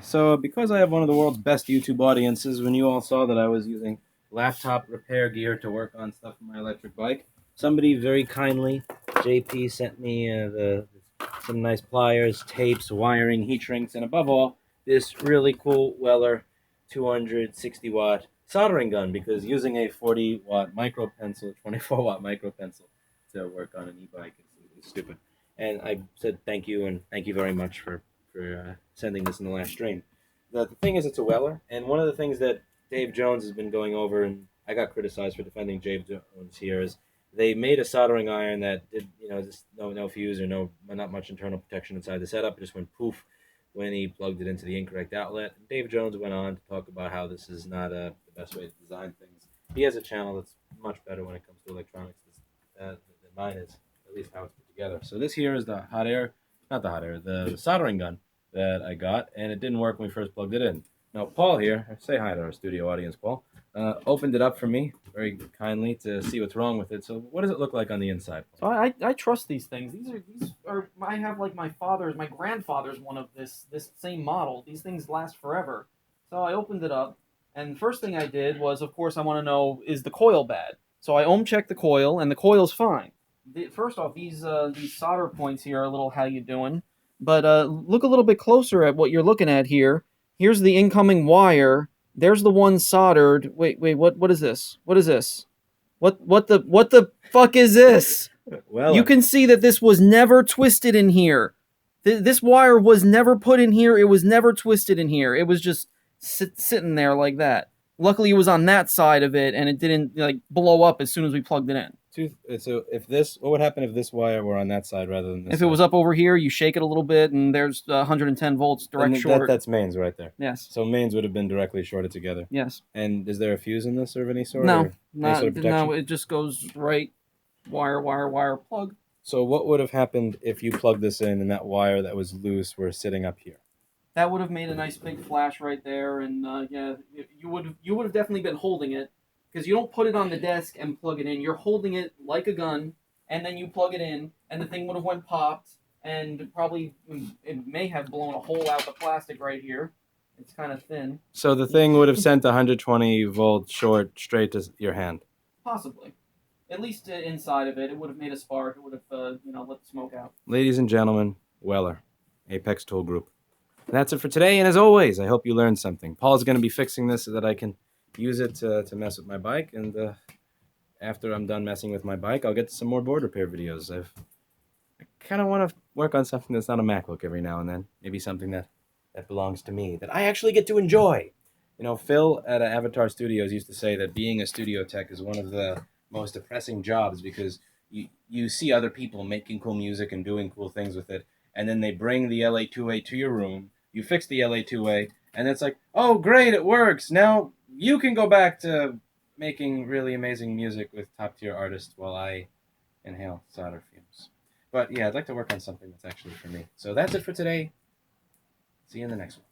So, because I have one of the world's best YouTube audiences, when you all saw that I was using laptop repair gear to work on stuff on my electric bike, somebody very kindly, JP, sent me some nice pliers, tapes, wiring, heat shrinks, and above all, this really cool Weller 260-watt soldering gun, because using a 40-watt micro pencil, 24-watt micro pencil to work on an e-bike is stupid. And I said thank you, and thank you very much for sending this in the last stream. The thing is, it's a Weller, and one of the things that Dave Jones has been going over, and I got criticized for defending Dave Jones here, is they made a soldering iron that did, just no fuse or not much internal protection inside the setup. It just went poof when he plugged it into the incorrect outlet. And Dave Jones went on to talk about how this is not the best way to design things. He has a channel that's much better when it comes to electronics than mine is, at least how it's put together. So this here is the the soldering gun that I got, and it didn't work when we first plugged it in. Now, Paul here, say hi to our studio audience, Paul, opened it up for me very kindly to see what's wrong with it. So what does it look like on the inside? So I trust these things. These are I have like my grandfather's one of this same model. These things last forever. So I opened it up, and the first thing I did was, of course, I want to know, is the coil bad? So I ohm checked the coil, and the coil's fine. First off, these solder points here are a little how you doing, but look a little bit closer at what you're looking at here. Here's the incoming wire. There's the one soldered. Wait, what is this? What is this? What the fuck is this? Well, You can see that this was never twisted in here. This wire was never put in here. It was never twisted in here. It was just sitting there like that. Luckily, it was on that side of it, and it didn't blow up as soon as we plugged it in. So what would happen if this wire were on that side rather than this If side? it was up over here, you shake it a little bit, and there's 110 volts direct short. That's mains right there. Yes. So mains would have been directly shorted together. Yes. And is there a fuse in this of any sort? No, or any sort of protection? no. It just goes right wire, plug. So what would have happened if you plugged this in and that wire that was loose were sitting up here? That would have made a nice big flash right there, and you would have definitely been holding it, because you don't put it on the desk and plug it in. You're holding it like a gun, and then you plug it in, and the thing would have went popped, and probably it may have blown a hole out the plastic right here. It's kind of thin. So the thing would have sent 120 volt short straight to your hand. Possibly. At least inside of it, it would have made a spark. It would have let the smoke out. Ladies and gentlemen, Weller, Apex Tool Group. And that's it for today, and as always, I hope you learned something. Paul's going to be fixing this so that I can use it to mess with my bike, and after I'm done messing with my bike, I'll get to some more board repair videos. I kind of want to work on something that's not a MacBook every now and then. Maybe something that belongs to me, that I actually get to enjoy. Phil at Avatar Studios used to say that being a studio tech is one of the most depressing jobs, because you see other people making cool music and doing cool things with it, and then they bring the LA2A to your room, you fix the LA2A, and it's like, oh great, it works, now you can go back to making really amazing music with top tier artists while I inhale solder fumes. But yeah, I'd like to work on something that's actually for me. So that's it for today. See you in the next one.